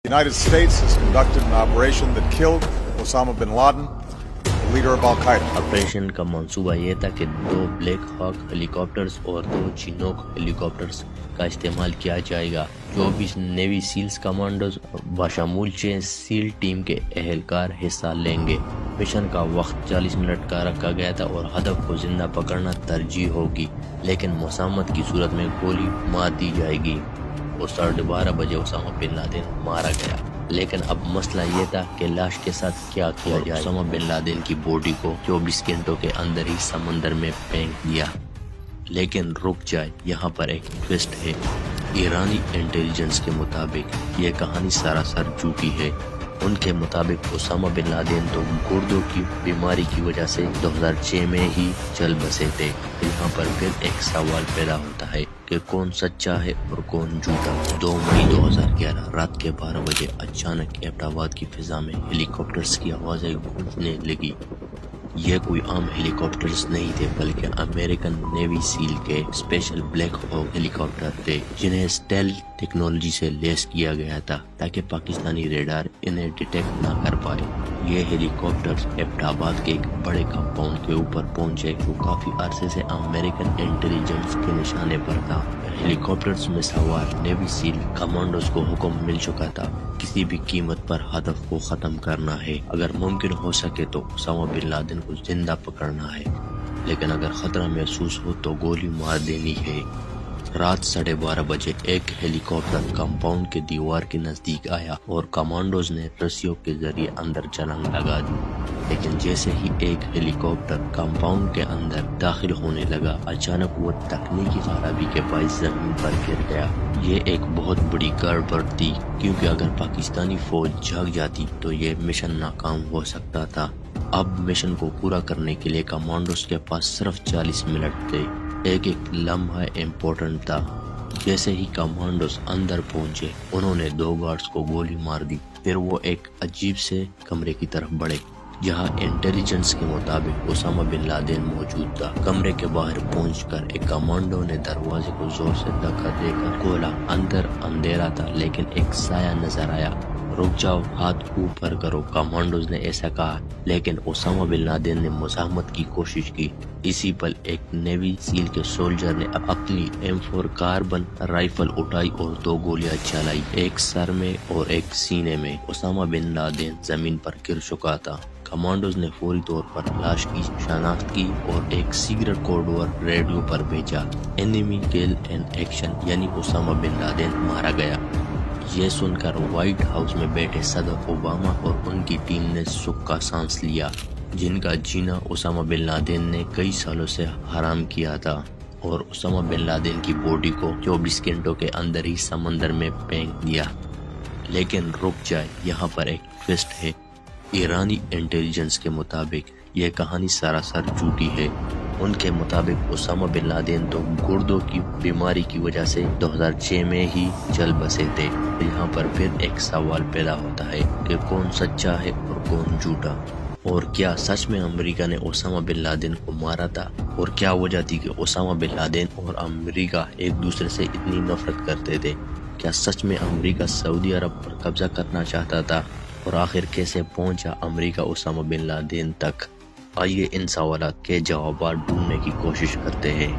The United States has conducted an operation that killed Osama bin Laden, the leader of Al-Qaeda. Operation کا منصوبہ یہ تھا کہ 2 black ہاک ہیلی copters اور 2 چینوک ہیلی copters کا استعمال کیا جائے گا۔ 24 نیوی سیلز کمانڈوز بشمول 6 سیل ٹیم کے اہلکار حصہ لیں گے۔ مشن کا وقت 40 منٹ کا رکھا گیا تھا اور ہدف کو زندہ پکڑنا ترجیح ہوگی، لیکن مسامت کی صورت میں گولی مار دی جائے گی۔ اور 12:30 بجے اسامہ بن لادن مارا گیا، لیکن اب مسئلہ یہ تھا کہ لاش کے ساتھ کیا کیا جائے۔ اسامہ بن لادن کی باڈی کو 24 گھنٹوں کے اندر ہی سمندر میں پھینک دیا۔ لیکن رک جائے، یہاں پر ایک ٹوسٹ ہے۔ ایرانی انٹیلیجنس کے مطابق یہ کہانی سراسر جھوٹی ہے۔ ان کے مطابق اسامہ بن لادن تو گردوں کی بیماری کی وجہ سے 2006 میں ہی چل بسے تھے۔ یہاں پر پھر ایک سوال پیدا ہوتا ہے کہ کون سچا ہے اور کون جھوٹا۔ 2 مئی 2011 رات کے 12 بجے اچانک ایبٹ آباد کی فضا میں ہیلی کاپٹرز کی آوازیں گونجنے لگی۔ یہ کوئی عام ہیلی کاپٹرز نہیں تھے، بلکہ امریکن نیوی سیل کے اسپیشل بلیک ہاک ہیلی کاپٹر تھے، جنہیں اسٹیل ٹیکنالوجی سے لیس کیا گیا تھا تاکہ پاکستانی ریڈار انہیں ڈیٹیکٹ نہ کر پائے۔ یہ ہیلی کاپٹرز ایبٹ آباد کے ایک بڑے کمپاؤنڈ کے اوپر پہنچے جو کافی عرصے سے امریکن انٹیلیجنس کے نشانے پر تھا۔ ہیلی کاپٹرز میں سوار نیوی سیل کمانڈوز کو حکم مل چکا تھا، کسی بھی قیمت پر ہدف کو ختم کرنا ہے۔ اگر ممکن ہو سکے تو اسامہ بن لادن کو زندہ پکڑنا ہے، لیکن اگر خطرہ محسوس ہو تو گولی مار دینی ہے۔ رات 12:30 بجے ایک ہیلی کاپٹر کمپاؤنڈ کے دیوار کے نزدیک آیا اور کمانڈوز نے رسیوں کے ذریعے اندر چھلانگ لگا دی، لیکن جیسے ہی ایک ہیلی کاپٹر کمپاؤنڈ کے اندر داخل ہونے لگا، اچانک وہ تکنیکی خرابی کے باعث زمین پر گر گیا۔ یہ ایک بہت بڑی گڑبڑ تھی، کیونکہ اگر پاکستانی فوج جاگ جاتی تو یہ مشن ناکام ہو سکتا تھا۔ اب مشن کو پورا کرنے کے لیے کمانڈوز کے پاس صرف 40 منٹ تھے۔ ایک لمحہ امپورٹنٹ تھا۔ جیسے ہی کمانڈوز اندر پہنچے، انہوں نے 2 گارڈز کو گولی مار دی۔ پھر وہ ایک عجیب سے کمرے کی طرف بڑھے جہاں انٹیلیجنس کے مطابق اسامہ بن لادن موجود تھا۔ کمرے کے باہر پہنچ کر ایک کمانڈو نے دروازے کو زور سے دھکا دے کر کھولا۔ اندر اندھیرا تھا، لیکن ایک سایہ نظر آیا۔ رک جاؤ، ہاتھ اوپر کرو، کمانڈوز نے ایسا کہا، لیکن اسامہ بن لادن نے مزاحمت کی کوشش کی۔ اسی پل ایک نیوی سیل کے سولجر نے اپنی M4 کاربن رائفل اٹھائی اور 2 گولیاں چلائی، ایک سر میں اور ایک سینے میں۔ اسامہ بن لادن زمین پر گر چکا تھا۔ کمانڈوز نے فوری طور پر لاش کی شناخت کی اور ایک سیکرٹ کوڈ ورڈ ریڈیو پر بھیجا، "انیمی کل ان ایکشن"، یعنی اسامہ بن لادن مارا گیا۔ یہ سن کر وائٹ ہاؤس میں بیٹھے صدر اوباما اور ان کی ٹیم نے سکھ کا سانس لیا، جن کا جینا اسامہ بن لادن نے کئی سالوں سے حرام کیا تھا، اور اسامہ بن لادن کی باڈی کو 24 گھنٹوں کے اندر ہی سمندر میں پھینک دیا۔ لیکن رک جائے، یہاں پر ایک ٹوسٹ ہے۔ ایرانی انٹیلیجنس کے مطابق یہ کہانی سراسر جھوٹی ہے۔ ان کے مطابق اسامہ بن لادن تو گردوں کی بیماری کی وجہ سے 2006 میں ہی چل بسے تھے۔ یہاں پر پھر ایک سوال پیدا ہوتا ہے کہ کون سچا ہے اور کون جھوٹا، اور کیا سچ میں امریکہ نے اسامہ بن لادن کو مارا تھا، اور کیا وجہ تھی کہ اسامہ بن لادن اور امریکہ ایک دوسرے سے اتنی نفرت کرتے تھے؟ کیا سچ میں امریکہ سعودی عرب پر قبضہ کرنا چاہتا تھا، اور آخر کیسے پہنچا امریکہ اسامہ بن لادن تک؟ آئیے ان سوالات کے جوابات ڈھونڈنے کی کوشش کرتے ہیں۔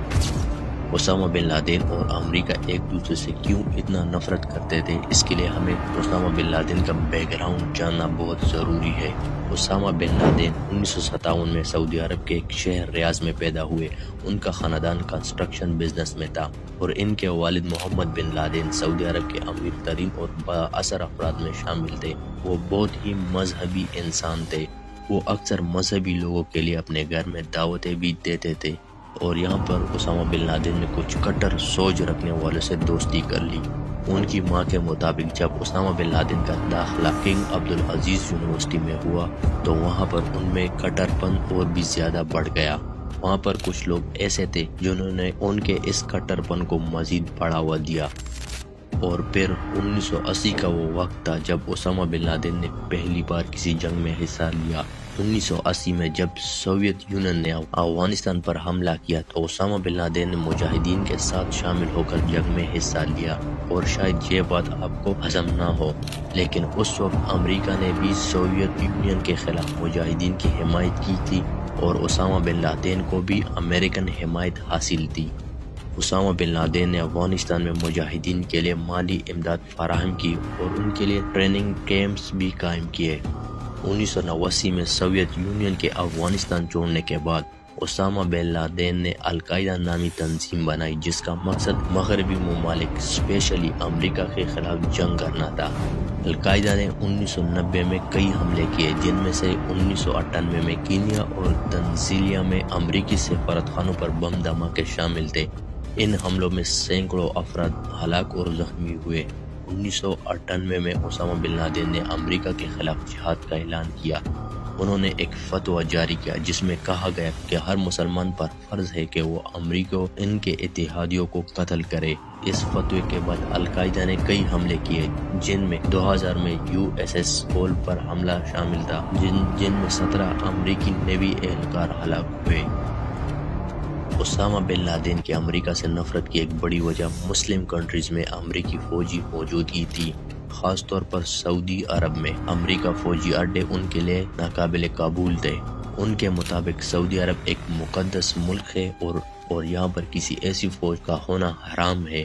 اسامہ بن لادن اور امریکہ ایک دوسرے سے کیوں اتنا نفرت کرتے تھے؟ اس کے لیے ہمیں اسامہ بن لادن کا بیک گراؤنڈ جاننا بہت ضروری ہے۔ اسامہ بن لادن 1957 میں سعودی عرب کے ایک شہر ریاض میں پیدا ہوئے۔ ان کا خاندان کنسٹرکشن بزنس میں تھا، اور ان کے والد محمد بن لادن سعودی عرب کے امیر ترین اور با اثر افراد میں شامل تھے۔ وہ بہت ہی مذہبی انسان تھے۔ وہ اکثر مذہبی لوگوں کے لیے اپنے گھر میں دعوتیں بھی دیتے تھے، اور یہاں پر اسامہ بن لادن نے کچھ کٹر سوچ رکھنے والوں سے دوستی کر لی۔ ان کی ماں کے مطابق جب اسامہ بن لادن کا داخلہ کنگ عبدالعزیز یونیورسٹی میں ہوا تو وہاں پر ان میں کٹر پن اور بھی زیادہ بڑھ گیا۔ وہاں پر کچھ لوگ ایسے تھے جنہوں نے ان کے اس کٹر پن کو مزید بڑھاوا دیا، اور پھر 1980 کا وہ وقت تھا جب اسامہ بن لادن نے پہلی بار کسی جنگ میں حصہ لیا۔ 1980 میں جب سوویت یونین نے افغانستان پر حملہ کیا تو اسامہ بن لادن نے مجاہدین کے ساتھ شامل ہو کر جنگ میں حصہ لیا، اور شاید یہ بات آپ کو ہضم نہ ہو، لیکن اس وقت امریکہ نے بھی سوویت یونین کے خلاف مجاہدین کی حمایت کی تھی، اور اسامہ بن لادن کو بھی امریکن حمایت حاصل تھی۔ اسامہ بن لادن نے افغانستان میں مجاہدین کے لیے مالی امداد فراہم کی اور ان کے لیے ٹریننگ کیمپس بھی قائم کیے۔ 1989 میں سوویت یونین کے افغانستان چھوڑنے کے بعد اسامہ بن لادن نے القاعدہ نامی تنظیم بنائی، جس کا مقصد مغربی ممالک اسپیشلی امریکہ کے خلاف جنگ کرنا تھا۔ القاعدہ نے 1990 میں کئی حملے کیے، جن میں سے 1998 میں کینیا اور تنزانیہ میں امریکی سفارتخانوں پر بم دھماکے شامل تھے۔ ان حملوں میں سینکڑوں افراد ہلاک اور زخمی ہوئے۔ 1998 میں اسامہ بن لادن نے امریکہ کے خلاف جہاد کا اعلان کیا۔ انہوں نے ایک فتویٰ جاری کیا جس میں کہا گیا کہ ہر مسلمان پر فرض ہے کہ وہ امریکہ و ان کے اتحادیوں کو قتل کرے۔ اس فتوے کے بعد القاعدہ نے کئی حملے کیے، جن میں 2000 میں USS کول پر حملہ شامل تھا، جن میں 17 امریکی نیوی اہلکار ہلاک ہوئے۔ اسامہ بن لادن کی امریکہ سے نفرت کی ایک بڑی وجہ مسلم کنٹریز میں امریکی فوجی موجودگی تھی، خاص طور پر سعودی عرب میں۔ امریکہ فوجی اڈے ان کے لیے ناقابل قبول تھے۔ ان کے مطابق سعودی عرب ایک مقدس ملک ہے اور یہاں پر کسی ایسی فوج کا ہونا حرام ہے۔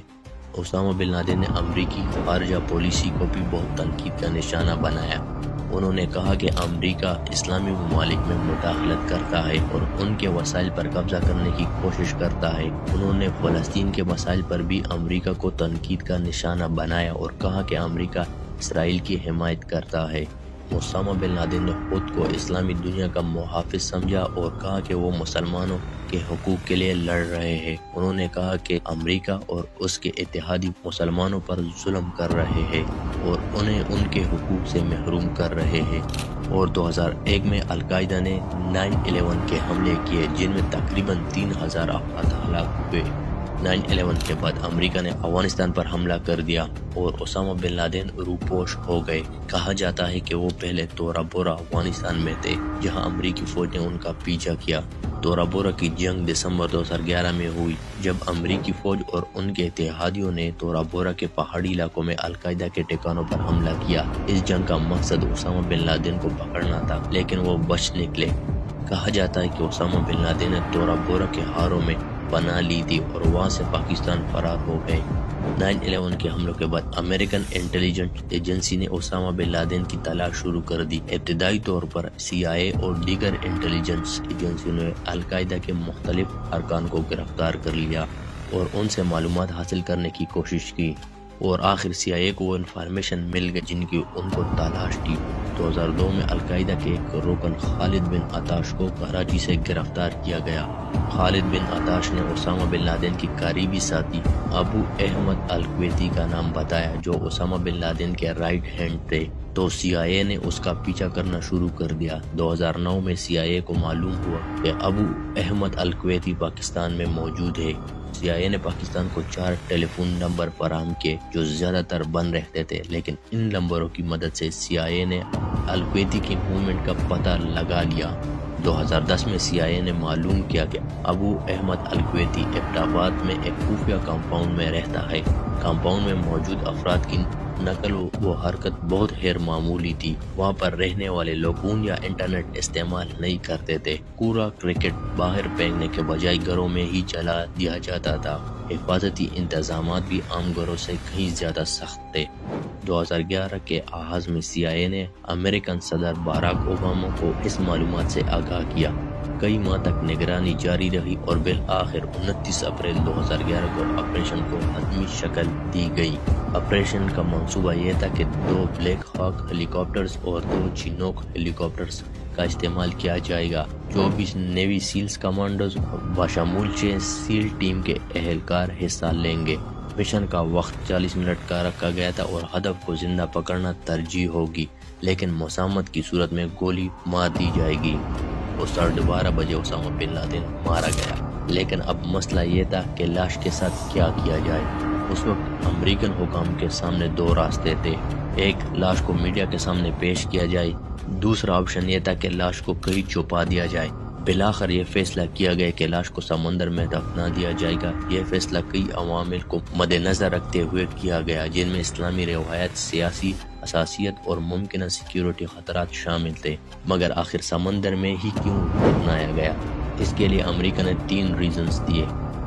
اسامہ بن لادن نے امریکی خارجہ پالیسی کو بھی بہت تنقید کا نشانہ بنایا۔ انہوں نے کہا کہ امریکہ اسلامی ممالک میں مداخلت کرتا ہے اور ان کے وسائل پر قبضہ کرنے کی کوشش کرتا ہے۔ انہوں نے فلسطین کے مسائل پر بھی امریکہ کو تنقید کا نشانہ بنایا اور کہا کہ امریکہ اسرائیل کی حمایت کرتا ہے۔ اسامہ بن لادن نے خود کو اسلامی دنیا کا محافظ سمجھا اور کہا کہ وہ مسلمانوں کے حقوق کے لیے لڑ رہے ہیں۔ انہوں نے کہا کہ امریکہ اور اس کے اتحادی مسلمانوں پر ظلم کر رہے ہیں اور انہیں ان کے حقوق سے محروم کر رہے ہیں۔ اور 2001 میں القاعدہ نے 9/11 کے حملے کیے، جن میں تقریباً 3000 افراد ہلاک ہوئے۔ 9/11 کے بعد امریکہ نے افغانستان پر حملہ کر دیا اور اسامہ بن لادن روپوش ہو گئے۔ کہا جاتا ہے کہ وہ پہلے تورا بورا افغانستان میں تھے، جہاں امریکی فوج نے ان کا پیچھا کیا۔ تورا بورا کی جنگ دسمبر 2011 میں ہوئی، جب امریکی فوج اور ان کے اتحادیوں نے تورا بورا کے پہاڑی علاقوں میں القاعدہ کے ٹھکانوں پر حملہ کیا۔ اس جنگ کا مقصد اسامہ بن لادن کو پکڑنا تھا، لیکن وہ بچ نکلے۔ کہا جاتا ہے کہ اسامہ بن لادن نے تورا بورا کے ہاروں میں پناہ لی تھی اور وہاں سے پاکستان فرار ہو گئے۔ 9/11 کے حملوں کے بعد امریکن انٹیلیجنس ایجنسی نے اسامہ بن لادن کی تلاش شروع کر دی۔ ابتدائی طور پر CIA اور دیگر انٹیلیجنس ایجنسیوں نے القاعدہ کے مختلف ارکان کو گرفتار کر لیا اور ان سے معلومات حاصل کرنے کی کوشش کی، اور آخر CIA کو وہ انفارمیشن مل گئی جن کی ان کو تلاش تھی۔ 2002 میں القاعدہ کے ایک رکن خالد بن عطاش کو کراچی سے گرفتار کیا گیا۔ خالد بن عطاش نے اسامہ بن لادن کی قریبی ساتھی ابو احمد الکویتی کا نام بتایا، جو اسامہ بن لادن کے رائٹ ہینڈ تھے، تو CIA نے اس کا پیچھا کرنا شروع کر دیا۔ 2009 میں CIA کو معلوم ہوا کہ ابو احمد الکویتی پاکستان میں موجود ہے۔ CIA نے پاکستان کو 4 ٹیلی فون نمبر فراہم کیے جو زیادہ تر بند رہتے تھے، لیکن ان نمبروں کی مدد سے CIA نے الکویتی کی موومنٹ کا پتہ لگا لیا۔ 2010 میں CIA نے معلوم کیا کہ ابو احمد الکویتی ایبٹ آباد میں ایک خفیہ کمپاؤنڈ میں رہتا ہے۔ کمپاؤنڈ میں موجود افراد کی نقل و حرکت بہت غیر معمولی تھی۔ وہاں پر رہنے والے لوگ فون یا انٹرنیٹ استعمال نہیں کرتے تھے۔ کوڑا کرکٹ باہر پھینکنے کے بجائے گھروں میں ہی جلا دیا جاتا تھا۔ حفاظتی انتظامات بھی عام گھروں سے کہیں زیادہ سخت تھے۔ 2011 کے آغاز میں CIA نے امریکن صدر باراک اوباما کو اس معلومات سے آگاہ کیا۔ کئی ماہ تک نگرانی جاری رہی اور بالآخر 29 اپریل 2011 کو آپریشن کو حتمی شکل دی گئی۔ آپریشن کا منصوبہ یہ تھا کہ 2 بلیک ہاک ہیلی کاپٹرز اور 2 چینوک ہیلی کاپٹرز کا استعمال کیا جائے گا۔ 24 نیوی سیلز کمانڈوز بشمول 6 سیل ٹیم کے اہلکار حصہ لیں گے۔ مشن کا وقت 40 منٹ کا رکھا گیا تھا اور ہدف کو زندہ پکڑنا ترجیح ہوگی، لیکن مسامحت کی صورت میں گولی مار دی جائے گی۔ اور 12:30 بجے اسامہ بن لادن مارا گیا، لیکن اب مسئلہ یہ تھا کہ لاش کے ساتھ کیا کیا جائے۔ اس وقت امریکن حکام کے سامنے 2 راستے تھے۔ ایک، لاش کو میڈیا کے سامنے پیش کیا جائے، دوسرا آپشن یہ تھا کہ لاش کو کہیں چھپا دیا جائے۔ بالآخر یہ فیصلہ کیا گیا کہ لاش کو سمندر میں دفنا دیا جائے گا۔ یہ فیصلہ کئی عوامل کو مد نظر رکھتے ہوئے کیا گیا، جن میں اسلامی روایت، سیاسی حساسیت اور ممکنہ سیکیورٹی خطرات شامل تھے۔ مگر آخر سمندر میں ہی کیوں دفنایا گیا؟ اس کے لیے امریکہ نے 3 ریزنز دیے۔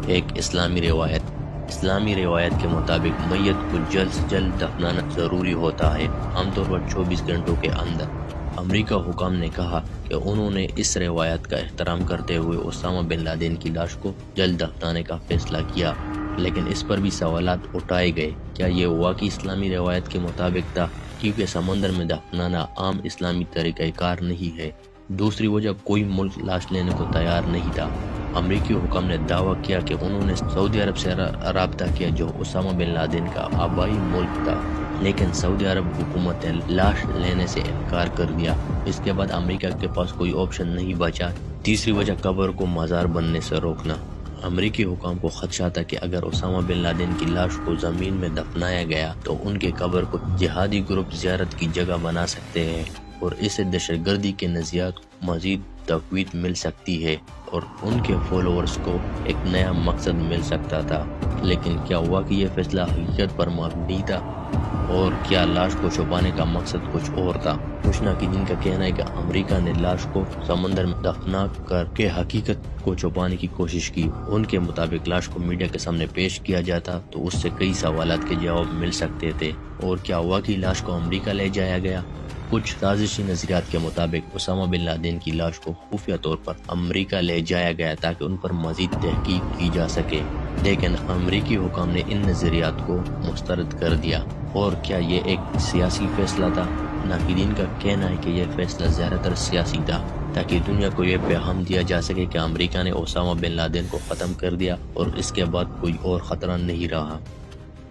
ایک، اسلامی روایت۔ اسلامی روایت کے مطابق میت کو جلد سے جلد دفنانا ضروری ہوتا ہے، عام طور پر 24 گھنٹوں کے اندر۔ امریکہ حکام نے کہا کہ انہوں نے اس روایت کا احترام کرتے ہوئے اسامہ بن لادن کی لاش کو جلد دفنانے کا فیصلہ کیا، لیکن اس پر بھی سوالات اٹھائے گئے۔ کیا یہ واقعی اسلامی روایت کے مطابق تھا؟ کیونکہ سمندر میں دفنانا عام اسلامی طریقہ کار نہیں ہے۔ دوسری وجہ، کوئی ملک لاش لینے کو تیار نہیں تھا۔ امریکی حکام نے دعویٰ کیا کہ انہوں نے سعودی عرب سے رابطہ کیا، جو اسامہ بن لادن کا آبائی ملک تھا، لیکن سعودی عرب حکومت نے لاش لینے سے انکار کر دیا۔ اس کے بعد امریکہ کے پاس کوئی آپشن نہیں بچا۔ تیسری وجہ، قبر کو مزار بننے سے روکنا۔ امریکی حکام کو خدشہ تھا کہ اگر اسامہ بن لادن کی لاش کو زمین میں دفنایا گیا تو ان کے قبر کو جہادی گروپ زیارت کی جگہ بنا سکتے ہیں، اور اس سے دہشت گردی کے نظریات مزید تقویت مل سکتی ہے اور ان کے فالوورز کو ایک نیا مقصد مل سکتا تھا۔ لیکن کیا ہوا کہ یہ فیصلہ حقیقت پر مبنی تھا؟ اور کیا لاش کو چھپانے کا مقصد کچھ اور تھا؟ کچھ ناقدین کا کہنا ہے کہ امریکہ نے لاش کو سمندر میں دفنا کر کے حقیقت کو چھپانے کی کوشش کی۔ ان کے مطابق لاش کو میڈیا کے سامنے پیش کیا جاتا تو اس سے کئی سوالات کے جواب مل سکتے تھے۔ اور کیا ہوا کہ لاش کو امریکہ لے جایا گیا؟ کچھ سازشی نظریات کے مطابق اسامہ بن لادن کی لاش کو خفیہ طور پر امریکہ لے جایا گیا تاکہ ان پر مزید تحقیق کی جا سکے، لیکن امریکی حکام نے ان نظریات کو مسترد کر دیا۔ اور کیا یہ ایک سیاسی فیصلہ تھا؟ ناقدین کا کہنا ہے کہ یہ فیصلہ زیادہ تر سیاسی تھا، تاکہ دنیا کو یہ پیغام دیا جا سکے کہ امریکہ نے اسامہ بن لادن کو ختم کر دیا اور اس کے بعد کوئی اور خطرہ نہیں رہا۔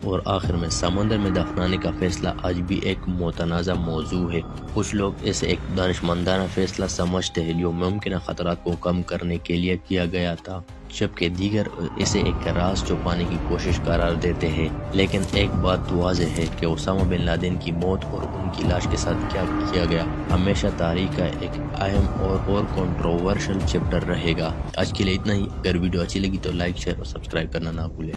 اور آخر میں، سمندر میں دفنانے کا فیصلہ آج بھی ایک متنازع موضوع ہے۔ کچھ لوگ اسے ایک دانشمندانہ فیصلہ سمجھتے ہیں جو ممکنہ خطرات کو کم کرنے کے لیے کیا گیا تھا، جبکہ دیگر اسے ایک راز چھپانے کی کوشش قرار دیتے ہیں۔ لیکن ایک بات واضح ہے کہ اسامہ بن لادن کی موت اور ان کی لاش کے ساتھ کیا کیا گیا ہمیشہ تاریخ کا ایک اہم اور کنٹروورشل چیپٹر رہے گا۔ آج کے لیے اتنا ہی۔ اگر ویڈیو اچھی لگی تو لائک، شیئر اور سبسکرائب کرنا نہ بھولیں۔